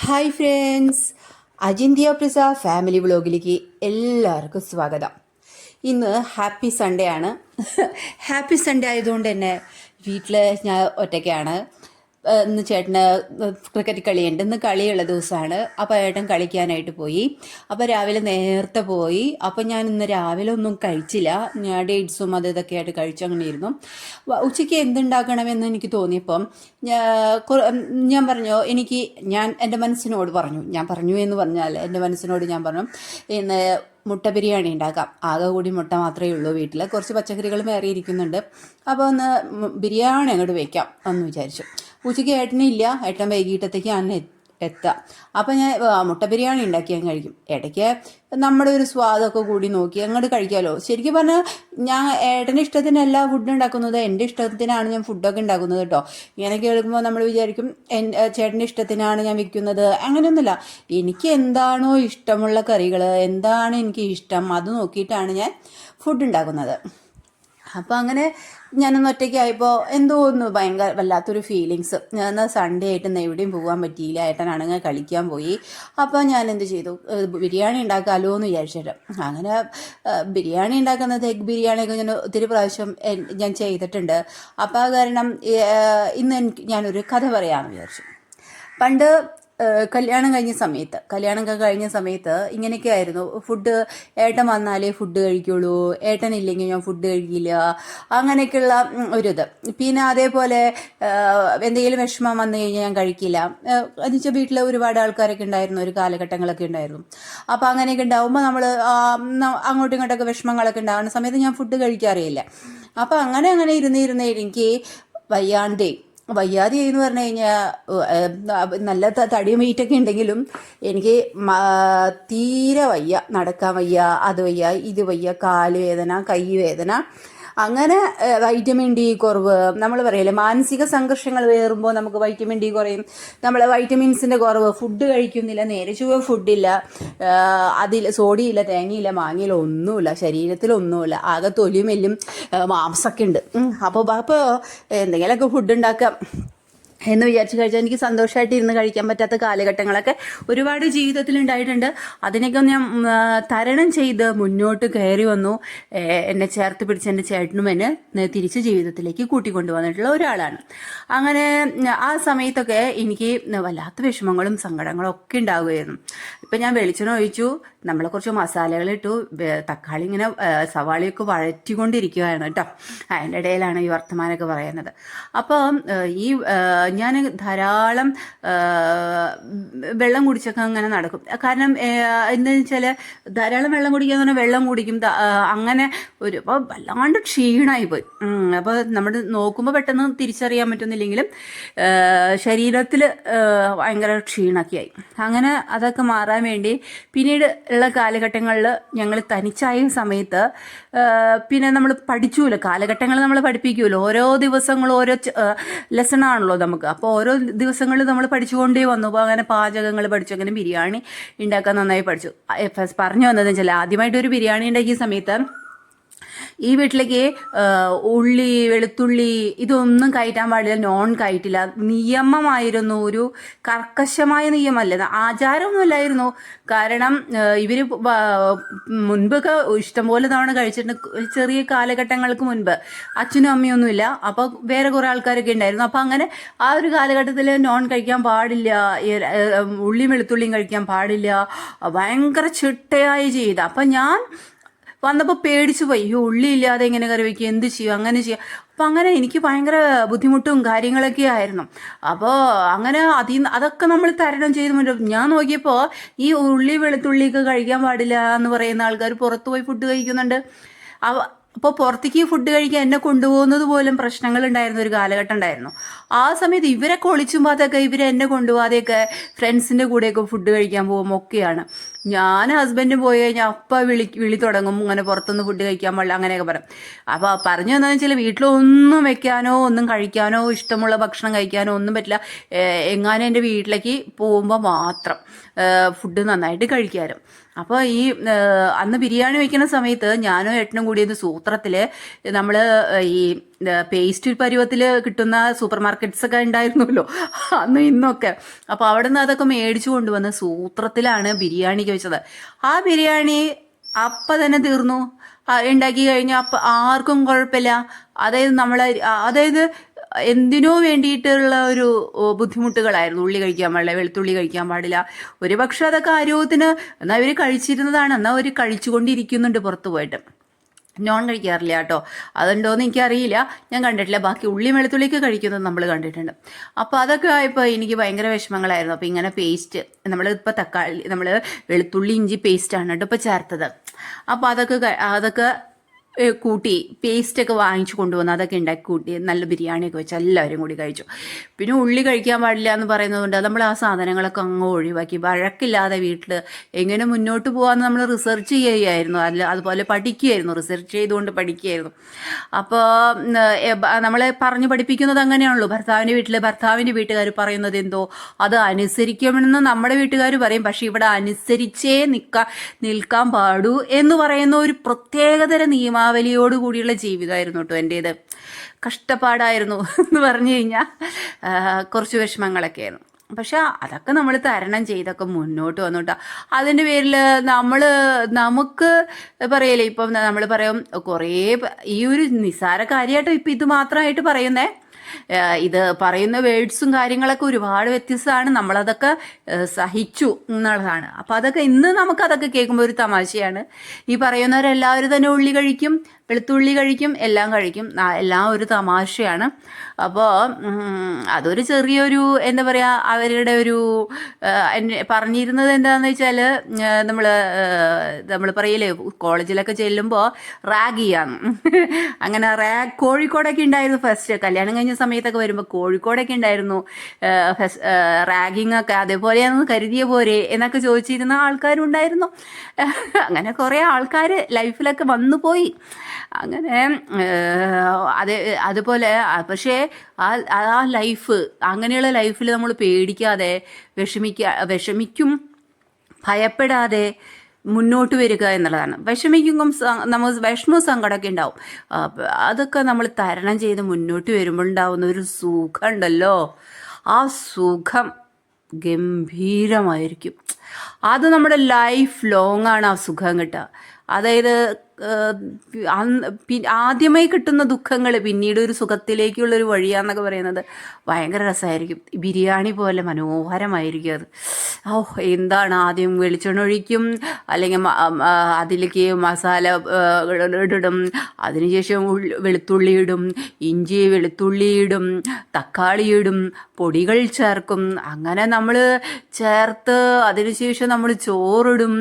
Hi friends, അജിന്ത്യ പ്രിസ family വ്ളോഗിലേക്ക് എല്ലാവർക്കും സ്വാഗതം. ഇന്ന് ഹാപ്പി സൺഡേ ആണ്. ഹാപ്പി സൺഡേ ആയതുകൊണ്ട് തന്നെ വീട്ടിൽ ഞാൻ ഒറ്റയ്ക്കാണ്. ഇന്ന് ചേട്ടന് ക്രിക്കറ്റ് കളിയുണ്ട്, ഇന്ന് കളിയുള്ള ദിവസമാണ്. അപ്പോൾ ഏട്ടൻ കളിക്കാനായിട്ട് പോയി. അപ്പോൾ രാവിലെ നേരത്തെ പോയി. അപ്പോൾ ഞാൻ ഇന്ന് രാവിലെ ഒന്നും കഴിച്ചില്ല. ഞാൻ ഡേറ്റ്സും അത് ഇതൊക്കെ ആയിട്ട് കഴിച്ചു അങ്ങനെ ഇരുന്നു. ഉച്ചയ്ക്ക് എന്തുണ്ടാക്കണമെന്ന് എനിക്ക് തോന്നിയപ്പം ഞാൻ പറഞ്ഞു, ഞാൻ എൻ്റെ മനസ്സിനോട് പറഞ്ഞു, എന്ന് പറഞ്ഞാൽ എൻ്റെ മനസ്സിനോട് ഞാൻ പറഞ്ഞു, ഇന്ന് മുട്ട ബിരിയാണി ഉണ്ടാക്കാം. ആകെ കൂടി മുട്ട മാത്രമേ ഉള്ളൂ വീട്ടിൽ, കുറച്ച് പച്ചക്കറികൾ വേറെ ഇരിക്കുന്നുണ്ട്. അപ്പോൾ ഒന്ന് ബിരിയാണി അങ്ങോട്ട് വയ്ക്കാം എന്ന് വിചാരിച്ചു. ഉച്ചയ്ക്ക് ഏട്ടനില്ല, ഏട്ടൻ വൈകിട്ടത്തേക്കാണ് എത്തുക. അപ്പം ഞാൻ മുട്ട ബിരിയാണി ഉണ്ടാക്കി ഞാൻ കഴിക്കും. ഇടയ്ക്ക് നമ്മുടെ ഒരു സ്വാദൊക്കെ കൂടി നോക്കി അങ്ങോട്ട് കഴിക്കാമല്ലോ. ശരിക്കും പറഞ്ഞാൽ ഞാൻ ഏട്ടൻ്റെ ഇഷ്ടത്തിനല്ല ഫുഡ് ഉണ്ടാക്കുന്നത്, എൻ്റെ ഇഷ്ടത്തിനാണ് ഞാൻ ഫുഡൊക്കെ ഉണ്ടാക്കുന്നത് കേട്ടോ. ഇങ്ങനെ കേൾക്കുമ്പോൾ നമ്മൾ വിചാരിക്കും ചേട്ടൻ്റെ ഇഷ്ടത്തിനാണ് ഞാൻ വെക്കുന്നത്. അങ്ങനെയൊന്നുമില്ല. എനിക്ക് എന്താണോ ഇഷ്ടമുള്ള കറികൾ, എന്താണ് എനിക്ക് ഇഷ്ടം, അത് നോക്കിയിട്ടാണ് ഞാൻ ഫുഡ് ഉണ്ടാക്കുന്നത്. അപ്പോൾ അങ്ങനെ ഞാനൊന്ന് ഒറ്റയ്ക്കായപ്പോൾ എന്തോ ഒന്ന് ഭയങ്കര വല്ലാത്തൊരു ഫീലിങ്സ്. ഞാൻ സൺഡേ ആയിട്ട് എവിടെയും പോകാൻ പറ്റിയില്ല. ഏട്ടനാണെങ്കിൽ കളിക്കാൻ പോയി. അപ്പോൾ ഞാൻ എന്ത് ചെയ്തു, ബിരിയാണി ഉണ്ടാക്കാമല്ലോ എന്ന് വിചാരിച്ചിട്ട് അങ്ങനെ ബിരിയാണി ഉണ്ടാക്കുന്നത്, എഗ് ബിരിയാണിയൊക്കെ ഞാൻ ഒത്തിരി പ്രാവശ്യം ഞാൻ ചെയ്തിട്ടുണ്ട്. അപ്പോൾ ആ കാരണം ഇന്ന് ഞാനൊരു കഥ പറയാമെന്ന് വിചാരിച്ചു. പണ്ട് കല്യാണം കഴിഞ്ഞ സമയത്ത് ഇങ്ങനെയൊക്കെ ആയിരുന്നു. ഫുഡ് ഏട്ടൻ വന്നാലേ ഫുഡ് കഴിക്കുള്ളൂ, ഏട്ടനില്ലെങ്കിൽ ഞാൻ ഫുഡ് കഴിക്കില്ല, അങ്ങനെയൊക്കെയുള്ള ഒരിത്. പിന്നെ അതേപോലെ എന്തെങ്കിലും വിഷമം വന്നു കഴിഞ്ഞാൽ ഞാൻ കഴിക്കില്ല എന്ന് വെച്ചാൽ വീട്ടിൽ ഒരുപാട് ആൾക്കാരൊക്കെ ഉണ്ടായിരുന്നു, ഒരു കാലഘട്ടങ്ങളൊക്കെ ഉണ്ടായിരുന്നു. അപ്പോൾ അങ്ങനെയൊക്കെ ഉണ്ടാകുമ്പോൾ നമ്മൾ അങ്ങോട്ടും ഇങ്ങോട്ടൊക്കെ വിഷമങ്ങളൊക്കെ ഉണ്ടാകുന്ന സമയത്ത് ഞാൻ ഫുഡ് കഴിക്കാറില്ല. അപ്പോൾ അങ്ങനെ ഇരുന്ന് എനിക്ക് വയ്യാതെ എന്ന് പറഞ്ഞു കഴിഞ്ഞാൽ നല്ല തടിയും വെയിറ്റൊക്കെ ഉണ്ടെങ്കിലും എനിക്ക് തീരെ വയ്യ, നടക്കാൻ വയ്യ, അത് വയ്യ, ഇത് വയ്യ, കാല് വേദന, കൈ വേദന, അങ്ങനെ വൈറ്റമിൻ ഡി കുറവ്. നമ്മൾ പറയില്ലേ, മാനസിക സംഘർഷങ്ങൾ വേറുമ്പോൾ നമുക്ക് വൈറ്റമിൻ ഡി കുറയും. നമ്മൾ വൈറ്റമിൻസിൻ്റെ കുറവ്, ഫുഡ് കഴിക്കുന്നില്ല, നേരെ ചുവ ഫുഡില്ല, അതിൽ സോഡിയില്ല, തേങ്ങയില്ല, മാങ്ങയില്ല, ഒന്നുമില്ല, ശരീരത്തിലൊന്നുമില്ല, ആകെ തൊലിയും എല്ലും മാംസമൊക്കെ ഉണ്ട്. അപ്പോൾ എന്തെങ്കിലുമൊക്കെ ഫുഡ് ഉണ്ടാക്കാം എന്ന് വിചാരിച്ച് കഴിച്ചാൽ എനിക്ക് സന്തോഷമായിട്ട് ഇരുന്ന് കഴിക്കാൻ പറ്റാത്ത കാലഘട്ടങ്ങളൊക്കെ ഒരുപാട് ജീവിതത്തിൽ ഉണ്ടായിട്ടുണ്ട്. അതിനൊക്കെ ഞാൻ തരണം ചെയ്ത് മുന്നോട്ട് കയറി വന്നു. എന്നെ ചേർത്ത് പിടിച്ച് എൻ്റെ ചേട്ടനും എന്നെ തിരിച്ച് ജീവിതത്തിലേക്ക് കൂട്ടിക്കൊണ്ടുവന്നിട്ടുള്ള ഒരാളാണ്. അങ്ങനെ ആ സമയത്തൊക്കെ എനിക്ക് വല്ലാത്ത വിഷമങ്ങളും സങ്കടങ്ങളും ഒക്കെ ഉണ്ടാവുകയായിരുന്നു. ഇപ്പം ഞാൻ വെളിച്ചെണ്ണ ഒഴിച്ചു, നമ്മളെ കുറച്ച് മസാലകളിട്ടു, തക്കാളി ഇങ്ങനെ സവാളയൊക്കെ വഴറ്റിക്കൊണ്ടിരിക്കുകയാണ് കേട്ടോ. അതിൻ്റെ ഇടയിലാണ് ഈ വർത്തമാനമൊക്കെ പറയുന്നത്. അപ്പോൾ ഈ ഞാൻ ധാരാളം വെള്ളം കുടിച്ചൊക്കെ അങ്ങനെ നടക്കും. കാരണം എന്താണെന്ന് വെച്ചാൽ ധാരാളം വെള്ളം കുടിക്കുക എന്ന് പറഞ്ഞാൽ വെള്ളം കുടിക്കും, അങ്ങനെ അപ്പോൾ വല്ലാണ്ട് ക്ഷീണമായി പോയി. അപ്പോൾ നമ്മൾ നോക്കുമ്പോൾ പെട്ടെന്ന് തിരിച്ചറിയാൻ പറ്റുന്നില്ലെങ്കിലും ശരീരത്തിൽ ഭയങ്കര ക്ഷീണമൊക്കെയായി. അങ്ങനെ അതൊക്കെ മാറാൻ വേണ്ടി പിന്നീട് ഉള്ള കാലഘട്ടങ്ങളിൽ ഞങ്ങൾ തനിച്ചായ സമയത്ത് പിന്നെ നമ്മൾ പഠിച്ചുല്ലോ, കാലഘട്ടങ്ങൾ നമ്മൾ പഠിപ്പിക്കുമല്ലോ, ഓരോ ദിവസങ്ങളും ഓരോ ലെസണാണല്ലോ നമുക്ക്. അപ്പോൾ ഓരോ ദിവസങ്ങളിൽ നമ്മൾ പഠിച്ചുകൊണ്ടേ വന്നു. അപ്പോൾ അങ്ങനെ പാചകങ്ങൾ പഠിച്ചു, അങ്ങനെ ബിരിയാണി ഉണ്ടാക്കാൻ നന്നായി പഠിച്ചു. പറഞ്ഞു വന്നതെന്ന് വെച്ചാൽ ആദ്യമായിട്ട് ഒരു ബിരിയാണി ഉണ്ടാക്കിയ സമയത്ത് ഈ വീട്ടിലേക്ക് ഉള്ളി, വെളുത്തുള്ളി ഇതൊന്നും കയറ്റാൻ പാടില്ല, നോൺ കയറ്റില്ല. നിയമമായിരുന്നു, ഒരു കർക്കശമായ നിയമമല്ല, ആചാരമൊന്നുമില്ലായിരുന്നു. കാരണം ഇവർ മുൻപൊക്കെ ഇഷ്ടംപോലെ തവണ കഴിച്ചിട്ടുണ്ട്. ചെറിയ കാലഘട്ടങ്ങൾക്ക് മുൻപ് അച്ഛനും അമ്മയൊന്നുമില്ല, അപ്പോൾ വേറെ കുറേ ആൾക്കാരൊക്കെ ഉണ്ടായിരുന്നു. അപ്പോൾ അങ്ങനെ ആ ഒരു കാലഘട്ടത്തിൽ നോൺ കഴിക്കാൻ പാടില്ല, ഉള്ളിയും വെളുത്തുള്ളിയും കഴിക്കാൻ പാടില്ല, ഭയങ്കര ചിട്ടയായി ചെയ്ത. അപ്പം ഞാൻ വന്നപ്പോൾ പേടിച്ചു പോയി, ഈ ഉള്ളി ഇല്ലാതെ എങ്ങനെ കറി വയ്ക്കുക, എന്ത് ചെയ്യും, അങ്ങനെ ചെയ്യുക. അപ്പം അങ്ങനെ എനിക്ക് ഭയങ്കര ബുദ്ധിമുട്ടും കാര്യങ്ങളൊക്കെ ആയിരുന്നു. അപ്പോൾ അങ്ങനെ അതൊക്കെ നമ്മൾ തരണം ചെയ്ത് മുന്നോട്ട്. ഞാൻ നോക്കിയപ്പോൾ ഈ ഉള്ളി വെളുത്തുള്ളിയൊക്കെ കഴിക്കാൻ പാടില്ല എന്ന് പറയുന്ന ആൾക്കാർ പുറത്തു പോയി ഫുഡ് കഴിക്കുന്നുണ്ട്. അപ്പോൾ പുറത്തേക്ക് ഫുഡ് കഴിക്കാൻ എന്നെ കൊണ്ടുപോകുന്നത് പോലും പ്രശ്നങ്ങളുണ്ടായിരുന്ന ഒരു കാലഘട്ടം ഉണ്ടായിരുന്നു. ആ സമയത്ത് ഇവരൊക്കെ ഒളിച്ചുമ്പോഴത്തൊക്കെ എന്നെ കൊണ്ടുപോകാതെയൊക്കെ ഫ്രണ്ട്സിൻ്റെ കൂടെയൊക്കെ ഫുഡ് കഴിക്കാൻ പോകുമ്പോൾ ഒക്കെയാണ്. ഞാൻ ഹസ്ബൻഡ് പോയി കഴിഞ്ഞാൽ അപ്പം വിളി തുടങ്ങും, ഇങ്ങനെ പുറത്തുനിന്ന് ഫുഡ് കഴിക്കാൻ പാടില്ല, അങ്ങനെയൊക്കെ പറയും. അപ്പോൾ പറഞ്ഞു എന്താണെന്ന് വെച്ചാൽ വീട്ടിലൊന്നും വെക്കാനോ ഒന്നും കഴിക്കാനോ ഇഷ്ടമുള്ള ഭക്ഷണം കഴിക്കാനോ ഒന്നും പറ്റില്ല. എങ്ങാനും എൻ്റെ വീട്ടിലേക്ക് പോകുമ്പോൾ മാത്രം ഫുഡ് നന്നായിട്ട് കഴിക്കാനും. അപ്പോൾ ഈ അന്ന് ബിരിയാണി വയ്ക്കുന്ന സമയത്ത് ഞാനും ഏട്ടനും കൂടി ഒരു സൂത്രത്തിൽ നമ്മൾ ഈ പേസ്റ്റ് പരുവത്തിൽ കിട്ടുന്ന സൂപ്പർ മാർക്കറ്റ്സൊക്കെ ഉണ്ടായിരുന്നല്ലോ അന്നും ഇന്നൊക്കെ. അപ്പോൾ അവിടെ നിന്ന് അതൊക്കെ മേടിച്ചു കൊണ്ടുവന്ന് സൂത്രത്തിലാണ് ബിരിയാണിക്ക് വെച്ചത്. ആ ബിരിയാണി അപ്പം തന്നെ തീർന്നു. ഉണ്ടാക്കി കഴിഞ്ഞാൽ അപ്പം ആർക്കും കുഴപ്പമില്ല. അതായത് എന്തിനോ വേണ്ടിയിട്ടുള്ള ഒരു ബുദ്ധിമുട്ടുകളായിരുന്നു. ഉള്ളി കഴിക്കാൻ പാടില്ല, വെളുത്തുള്ളി കഴിക്കാൻ പാടില്ല. ഒരു പക്ഷെ അതൊക്കെ ആരോഗ്യത്തിന് എന്നാൽ അവർ കഴിച്ചിരുന്നതാണ്, എന്നാൽ അവർ കഴിച്ചുകൊണ്ടിരിക്കുന്നുണ്ട് പുറത്ത് പോയിട്ട്. നോൺ കഴിക്കാറില്ല കേട്ടോ, അതുണ്ടോയെന്ന് എനിക്കറിയില്ല, ഞാൻ കണ്ടിട്ടില്ല. ബാക്കി ഉള്ളി വെളുത്തുള്ളിയൊക്കെ കഴിക്കുന്നത് നമ്മൾ കണ്ടിട്ടുണ്ട്. അപ്പോൾ അതൊക്കെ ആയപ്പോൾ എനിക്ക് ഭയങ്കര വിഷമങ്ങളായിരുന്നു. അപ്പോൾ ഇങ്ങനെ പേസ്റ്റ് നമ്മളിപ്പോൾ നമ്മൾ വെളുത്തുള്ളി ഇഞ്ചി പേസ്റ്റാണ് കേട്ടോ ഇപ്പോൾ ചേർത്തത്. അപ്പോൾ അതൊക്കെ കൂട്ടി പേസ്റ്റൊക്കെ വാങ്ങിച്ചു കൊണ്ടുവന്ന് അതൊക്കെ ഉണ്ടാക്കി കൂട്ടി നല്ല ബിരിയാണിയൊക്കെ വെച്ച് എല്ലാവരും കൂടി കഴിച്ചു. പിന്നെ ഉള്ളി കഴിക്കാൻ പാടില്ല എന്ന് പറയുന്നതുകൊണ്ട് നമ്മൾ ആ സാധനങ്ങളൊക്കെ അങ്ങ് ഒഴിവാക്കി വഴക്കില്ലാതെ വീട്ടിൽ എങ്ങനെ മുന്നോട്ട് പോകാമെന്ന് നമ്മൾ റിസർച്ച് ചെയ്യുകയായിരുന്നു. അതുപോലെ പഠിക്കുകയായിരുന്നു, റിസർച്ച് ചെയ്തുകൊണ്ട് പഠിക്കുകയായിരുന്നു. അപ്പോൾ നമ്മളെ പറഞ്ഞു പഠിപ്പിക്കുന്നത് അങ്ങനെയാണല്ലോ. ഭർത്താവിൻ്റെ വീട്ടുകാർ പറയുന്നത് എന്തോ അത് അനുസരിക്കുമെന്ന് നമ്മുടെ വീട്ടുകാർ പറയും. പക്ഷേ ഇവിടെ അനുസരിച്ചേ നിൽക്കാൻ പാടൂ എന്ന് പറയുന്ന ഒരു പ്രത്യേകതര നിയമാവലിയോട് കൂടിയുള്ള ജീവിതമായിരുന്നു കേട്ടോ എൻ്റേത്. കഷ്ടപ്പാടായിരുന്നു എന്ന് പറഞ്ഞു കഴിഞ്ഞാൽ കുറച്ച് വിഷമങ്ങളൊക്കെ ആയിരുന്നു. പക്ഷെ അതൊക്കെ നമ്മൾ തരണം ചെയ്തൊക്കെ മുന്നോട്ട് വന്നു കേട്ടോ. അതിൻ്റെ പേരിൽ നമുക്ക് പറയല്ലേ, ഇപ്പം നമ്മൾ പറയും കുറേ ഈ ഒരു നിസ്സാര കാര്യമായിട്ടോ ഇപ്പം ഇത് മാത്രമായിട്ട് പറയുന്നേ. ഇത് പറയുന്ന വേർഡ്സും കാര്യങ്ങളൊക്കെ ഒരുപാട് വ്യത്യസ്തമാണ്. നമ്മളതൊക്കെ സഹിച്ചു എന്നുള്ളതാണ്. അപ്പോൾ അതൊക്കെ ഇന്ന് നമുക്കതൊക്കെ കേൾക്കുമ്പോൾ ഒരു തമാശയാണ്. ഈ പറയുന്നവരെല്ലാവരും തന്നെ ഉള്ളി കഴിക്കും, വെളുത്തുള്ളി കഴിക്കും, എല്ലാം കഴിക്കും, എല്ലാം ഒരു തമാശയാണ്. അപ്പോൾ അതൊരു ചെറിയൊരു എന്താ പറയുക, അവരുടെ ഒരു പറഞ്ഞിരുന്നത് എന്താണെന്ന് വെച്ചാൽ നമ്മൾ പറയില്ലേ കോളേജിലൊക്കെ ചെല്ലുമ്പോൾ റാഗ് ചെയ്യാന്ന്. അങ്ങനെ കോഴിക്കോടൊക്കെ ഉണ്ടായിരുന്നു ഫസ്റ്റ് കല്യാണം കഴിഞ്ഞ സമയത്തൊക്കെ വരുമ്പോൾ കോഴിക്കോടൊക്കെ ഉണ്ടായിരുന്നു റാഗിങ് ഒക്കെ. അതേപോലെയാണെന്ന് കരുതിയ പോരെ എന്നൊക്കെ ചോദിച്ചിരുന്ന ആൾക്കാരും ഉണ്ടായിരുന്നു. അങ്ങനെ കുറേ ആൾക്കാർ ലൈഫിലൊക്കെ വന്നു പോയി. അങ്ങനെ അതുപോലെ പക്ഷേ ആ ലൈഫ്, അങ്ങനെയുള്ള ലൈഫിൽ നമ്മൾ പേടിക്കാതെ വിഷമിക്കും ഭയപ്പെടാതെ മുന്നോട്ട് വരിക എന്നുള്ളതാണ്. വിഷമിക്കുമ്പം നമ്മൾ വിഷമവും സങ്കടമൊക്കെ ഉണ്ടാവും. അതൊക്കെ നമ്മൾ തരണം ചെയ്ത് മുന്നോട്ട് വരുമ്പോൾ ഉണ്ടാവുന്ന ഒരു സുഖം ഉണ്ടല്ലോ, ആ സുഖം ഗംഭീരമായിരിക്കും. അത് നമ്മുടെ ലൈഫ് ലോങ് ആണ് ആ സുഖം കിട്ടുക. അതായത് ആദ്യമായി കിട്ടുന്ന ദുഃഖങ്ങൾ പിന്നീട് ഒരു സുഖത്തിലേക്കുള്ളൊരു വഴിയാന്നൊക്കെ പറയുന്നത് ഭയങ്കര രസമായിരിക്കും. ബിരിയാണി പോലെ മനോഹരമായിരിക്കും അത്. എന്താണ്, ആദ്യം വെളിച്ചെണ്ണ ഒഴിക്കും, അല്ലെങ്കിൽ അതിലേക്ക് മസാല ഇടും, അതിനുശേഷം വെളുത്തുള്ളി ഇടും, ഇഞ്ചി വെളുത്തുള്ളി ഇടും, തക്കാളി ഇടും, പൊടികൾ ചേർക്കും. അങ്ങനെ നമ്മൾ ചേർത്ത് അതിനുശേഷം നമ്മൾ ചോറിടും.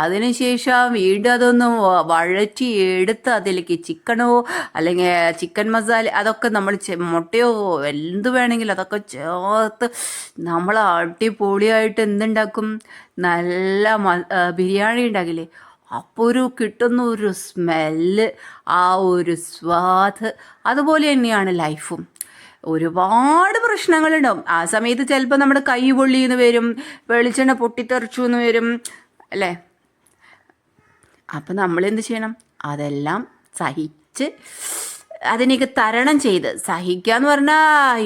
അതിനുശേഷം വീണ്ടും അതൊന്ന് വഴറ്റി എടുത്ത് അതിലേക്ക് ചിക്കനോ അല്ലെങ്കിൽ ചിക്കൻ മസാല അതൊക്കെ നമ്മൾ മുട്ടയോ എന്ത് വേണമെങ്കിലും അതൊക്കെ ചേർത്ത് നമ്മൾ അടിപൊളിയായിട്ട് എന്തുണ്ടാക്കും, നല്ല ബിരിയാണി ഉണ്ടാക്കില്ലേ. അപ്പോൾ കിട്ടുന്ന ഒരു സ്മെല്ല്, ആ ഒരു സ്വാദ്, അതുപോലെ തന്നെയാണ് ലൈഫും. ഒരുപാട് പ്രശ്നങ്ങളുണ്ടാവും ആ സമയത്ത്. ചിലപ്പോൾ നമ്മുടെ കൈ പൊള്ളിയെന്ന് വരും, വെളിച്ചെണ്ണ പൊട്ടിത്തെറിച്ചു എന്ന് വരും അല്ലേ. അപ്പം നമ്മളെന്ത് ചെയ്യണം, അതെല്ലാം സഹിച്ച് അതിനെയൊക്കെ തരണം ചെയ്ത് സഹിക്കുക എന്ന് പറഞ്ഞാൽ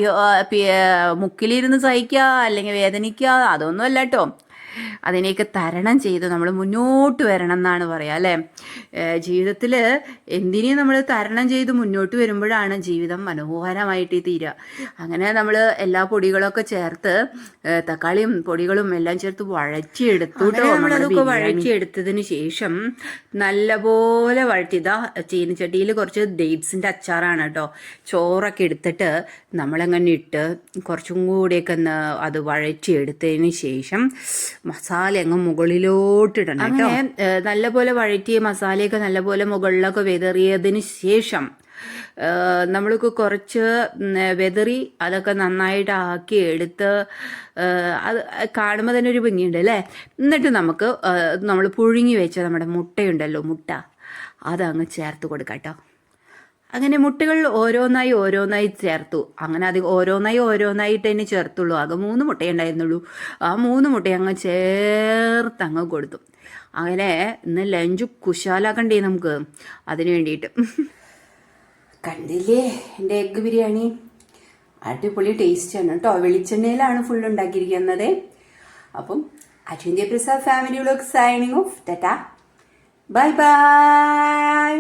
മുക്കിലിരുന്ന് സഹിക്കുക അല്ലെങ്കിൽ വേദനിക്കുക അതൊന്നും അല്ല കേട്ടോ. അതിനെയൊക്കെ തരണം ചെയ്ത് നമ്മൾ മുന്നോട്ട് വരണം എന്നാണ് പറയുക അല്ലേ. ജീവിതത്തിൽ എന്തിനേയും നമ്മൾ തരണം ചെയ്ത് മുന്നോട്ട് വരുമ്പോഴാണ് ജീവിതം മനോഹരമായിട്ട് തീരുക. അങ്ങനെ നമ്മൾ എല്ലാ പൊടികളൊക്കെ ചേർത്ത് തക്കാളിയും പൊടികളും എല്ലാം ചേർത്ത് വഴറ്റിയെടുത്തു കേട്ടോ. നമ്മളതൊക്കെ വഴറ്റിയെടുത്തതിന് ശേഷം നല്ലപോലെ വഴറ്റിയതാ ചീനച്ചട്ടിയിൽ കുറച്ച് ഡേറ്റ്സിൻ്റെ അച്ചാറാണ് കേട്ടോ. ചോറൊക്കെ എടുത്തിട്ട് നമ്മളങ്ങനെ ഇട്ട് കുറച്ചും കൂടിയൊക്കെ അത് വഴറ്റിയെടുത്തതിന് ശേഷം മസാല അങ്ങ് മുകളിലോട്ടിടണം കേട്ടോ. നല്ലപോലെ വഴറ്റിയ മസാലയൊക്കെ നല്ലപോലെ മുകളിലൊക്കെ വെതറിയതിന് ശേഷം നമ്മൾക്ക് കുറച്ച് വെതറി അതൊക്കെ നന്നായിട്ട് ആക്കി എടുത്ത് അത് കാണുമ്പോൾ തന്നെ ഒരു ഭംഗിയുണ്ട് അല്ലേ. എന്നിട്ട് നമുക്ക് നമ്മൾ പുഴുങ്ങി വെച്ച നമ്മുടെ മുട്ടയുണ്ടല്ലോ, മുട്ട അതങ്ങ് ചേർത്ത് കൊടുക്കാം കേട്ടോ. അങ്ങനെ മുട്ടകൾ ഓരോന്നായി ചേർത്തു. അങ്ങനെ അത് ഓരോന്നായിട്ട് തന്നെ ചേർത്തുള്ളൂ. ആകെ 3 മുട്ടയുണ്ടായിരുന്നുള്ളൂ. ആ 3 മുട്ട അങ്ങ് ചേർത്തങ്ങ് കൊടുത്തു. അങ്ങനെ ഇന്ന് ലഞ്ച് കുശാലാക്കണ്ടേ നമുക്ക്, അതിന് വേണ്ടിയിട്ട് കണ്ടില്ലേ എൻ്റെ എഗ്ഗ് ബിരിയാണി? അടിപൊളി ടേസ്റ്റാണ് കേട്ടോ. വെളിച്ചെണ്ണയിലാണ് ഫുൾ ഉണ്ടാക്കിയിരിക്കുന്നത്. Appam Ajinthya Prasad family vlog signing off. Tata, bye by.